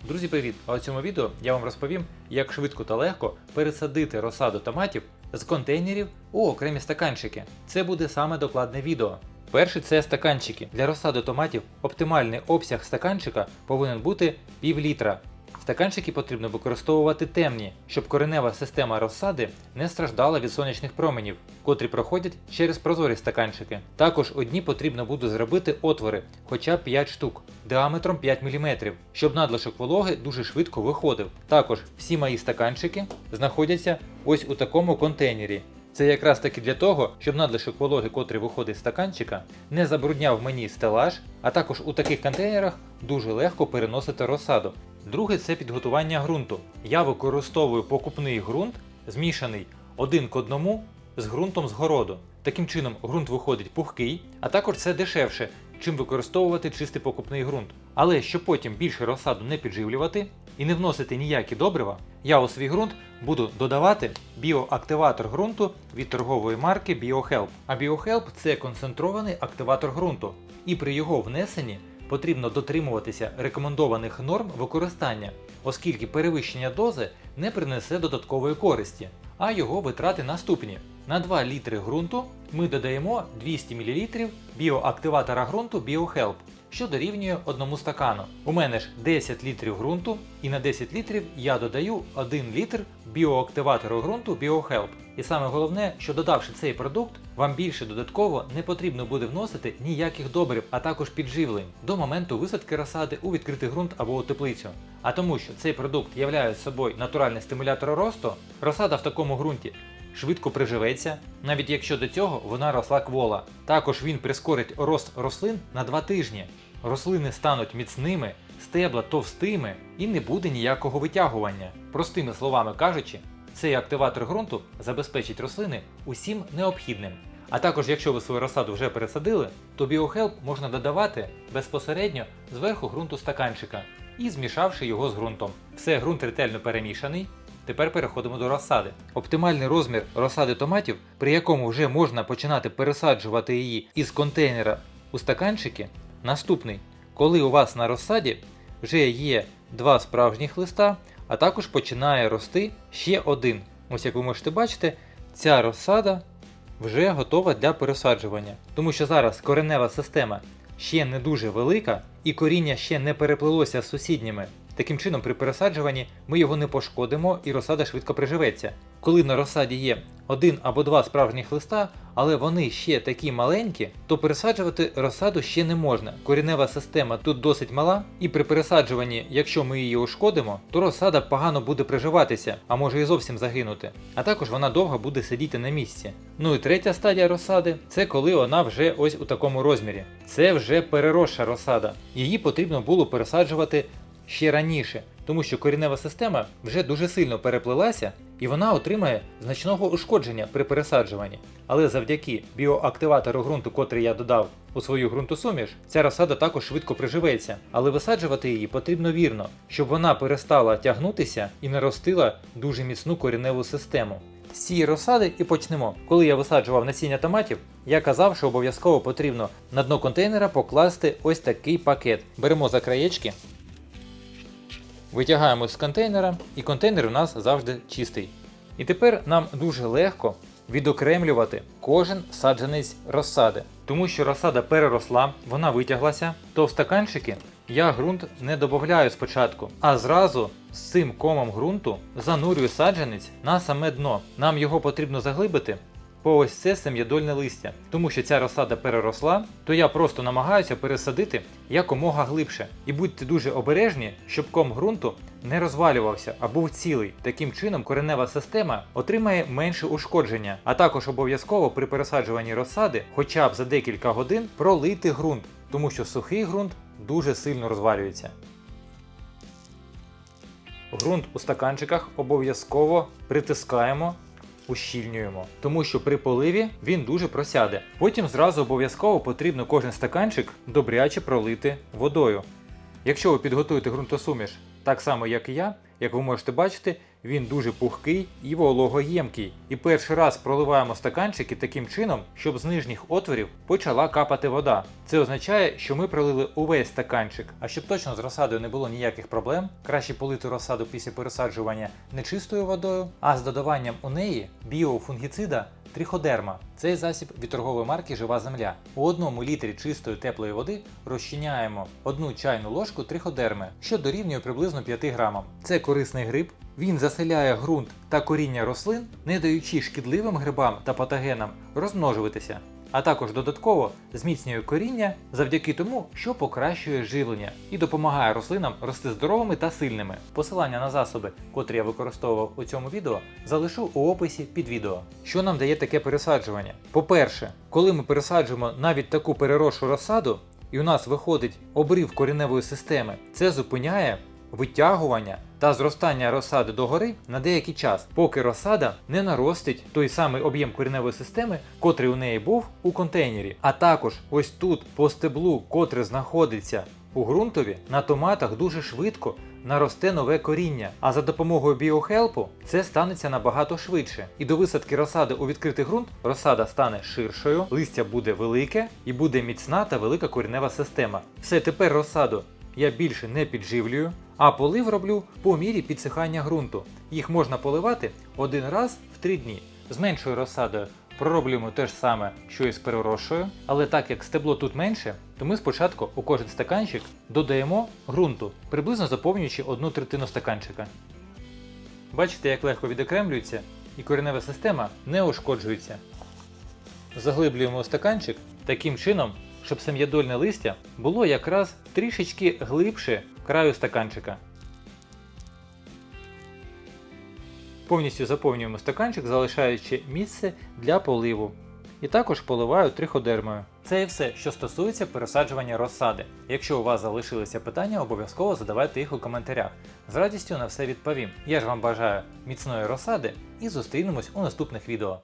Друзі, привіт! А у цьому відео я вам розповім, як швидко та легко пересадити розсаду томатів з контейнерів у окремі стаканчики. Це буде саме докладне відео. Перший це стаканчики. Для розсади томатів оптимальний обсяг стаканчика повинен бути пів-літра. Стаканчики потрібно використовувати темні, щоб коренева система розсади не страждала від сонячних променів, котрі проходять через прозорі стаканчики. Також одні потрібно буде зробити отвори, хоча б 5 штук, діаметром 5 мм, щоб надлишок вологи дуже швидко виходив. Також всі мої стаканчики знаходяться ось у такому контейнері. Це якраз таки для того, щоб надлишок вологи, котрий виходить з стаканчика, не забрудняв мені стелаж, а також у таких контейнерах дуже легко переносити розсаду. Друге це підготування ґрунту. Я використовую покупний ґрунт, змішаний 1 к 1 з ґрунтом з городу. Таким чином ґрунт виходить пухкий, а також це дешевше, чим використовувати чистий покупний ґрунт. Але щоб потім більше розсаду не підживлювати і не вносити ніякі добрива, я у свій ґрунт буду додавати біоактиватор ґрунту від торгової марки BioHelp. А BioHelp – це концентрований активатор ґрунту. І при його внесенні потрібно дотримуватися рекомендованих норм використання, оскільки перевищення дози не принесе додаткової користі, а його витрати наступні. На 2 літри ґрунту ми додаємо 200 мл біоактиватора ґрунту BioHelp, що дорівнює 1 стакану. У мене ж 10 літрів ґрунту, і на 10 літрів я додаю 1 літр біоактиватору ґрунту BioHelp. І саме головне, що додавши цей продукт, вам більше додатково не потрібно буде вносити ніяких добрив, а також підживлень до моменту висадки розсади у відкритий ґрунт або у теплицю. А тому, що цей продукт являє собою натуральний стимулятор росту, розсада в такому ґрунті швидко приживеться, навіть якщо до цього вона росла квола. Також він прискорить рост рослин на 2 тижні. Рослини стануть міцними, стебла товстими і не буде ніякого витягування. Простими словами кажучи, цей активатор ґрунту забезпечить рослини усім необхідним. А також, якщо ви свою розсаду вже пересадили, то BioHelp можна додавати безпосередньо зверху ґрунту стаканчика і змішавши його з ґрунтом. Все, ґрунт ретельно перемішаний. Тепер переходимо до розсади. Оптимальний розмір розсади томатів, при якому вже можна починати пересаджувати її із контейнера у стаканчики, наступний. Коли у вас на розсаді вже є 2 справжніх листа, а також починає рости ще один. Ось як ви можете бачити, ця розсада вже готова для пересаджування. Тому що зараз коренева система ще не дуже велика і коріння ще не переплилося з сусідніми. Таким чином, при пересаджуванні ми його не пошкодимо і розсада швидко приживеться. Коли на розсаді є 1 або 2 справжніх листа, але вони ще такі маленькі, то пересаджувати розсаду ще не можна. Корінева система тут досить мала, і при пересаджуванні, якщо ми її ушкодимо, то розсада погано буде приживатися, а може і зовсім загинути. А також вона довго буде сидіти на місці. Ну і третя стадія розсади – це коли вона вже ось у такому розмірі. Це вже переросша розсада. Її потрібно було пересаджувати ще раніше, тому що корінева система вже дуже сильно переплилася і вона отримає значного ушкодження при пересаджуванні. Але завдяки біоактиватору ґрунту, котрий я додав у свою ґрунтосуміш, ця розсада також швидко приживеться. Але висаджувати її потрібно вірно, щоб вона перестала тягнутися і наростила дуже міцну коріневу систему. З цієї розсади і почнемо. Коли я висаджував насіння томатів, я казав, що обов'язково потрібно на дно контейнера покласти ось такий пакет. Беремо за краєчки, витягаємо з контейнера, і контейнер у нас завжди чистий. І тепер нам дуже легко відокремлювати кожен саджанець розсади. Тому що розсада переросла, вона витяглася, то в стаканчики я ґрунт не додаю спочатку, а зразу з цим комом ґрунту занурюю саджанець на саме дно. Нам його потрібно заглибити по ось це сем'ядольне листя. Тому що ця розсада переросла, то я просто намагаюся пересадити якомога глибше. І будьте дуже обережні, щоб ком ґрунту не розвалювався, а був цілий. Таким чином коренева система отримає менше ушкодження. А також обов'язково при пересаджуванні розсади хоча б за декілька годин пролити ґрунт, тому що сухий ґрунт дуже сильно розвалюється. Ґрунт у стаканчиках обов'язково притискаємо, ущільнюємо, тому що при поливі він дуже просяде. Потім зразу обов'язково потрібно кожен стаканчик добряче пролити водою. Якщо ви підготуєте ґрунтосуміш Так само, як і я, як ви можете бачити, він дуже пухкий і вологоємкий. І перший раз проливаємо стаканчики таким чином, щоб з нижніх отворів почала капати вода. Це означає, що ми пролили увесь стаканчик. А щоб точно з розсадою не було ніяких проблем, краще полити розсаду після пересаджування не чистою водою, а з додаванням у неї біофунгіцида триходерма. Цей засіб від торгової марки Жива Земля. У 1 літрі чистої теплої води розчиняємо 1 чайну ложку триходерми, що дорівнює приблизно 5 грамам. Це корисний гриб. Він заселяє ґрунт та коріння рослин, не даючи шкідливим грибам та патогенам розмножуватися. А також додатково зміцнює коріння завдяки тому, що покращує живлення і допомагає рослинам рости здоровими та сильними. Посилання на засоби, котрі я використовував у цьому відео, залишу у описі під відео. Що нам дає таке пересаджування? По-перше, коли ми пересаджуємо навіть таку переросшу розсаду, і у нас виходить обрив кореневої системи, це зупиняє витягування та зростання розсади догори на деякий час, поки розсада не наростить той самий об'єм кореневої системи, котрий у неї був у контейнері. А також ось тут по стеблу, котре знаходиться у ґрунтові, на томатах дуже швидко наросте нове коріння. А за допомогою біохелпу це станеться набагато швидше. І до висадки розсади у відкритий ґрунт розсада стане ширшою, листя буде велике і буде міцна та велика коренева система. Все, тепер розсаду я більше не підживлюю, а полив роблю по мірі підсихання ґрунту. Їх можна поливати 1 раз в 3 дні. З меншою розсадою пророблюємо те ж саме, що і з переросшою, але так як стебло тут менше, то ми спочатку у кожен стаканчик додаємо ґрунту, приблизно заповнюючи 1/3 стаканчика. Бачите, як легко відокремлюється і коренева система не ушкоджується. Заглиблюємо у стаканчик таким чином, щоб сем'ядольне листя було якраз трішечки глибше краю стаканчика. Повністю заповнюємо стаканчик, залишаючи місце для поливу. І також поливаю триходермою. Це і все, що стосується пересаджування розсади. Якщо у вас залишилися питання, обов'язково задавайте їх у коментарях. З радістю на все відповім. Я ж вам бажаю міцної розсади і зустрінемось у наступних відео.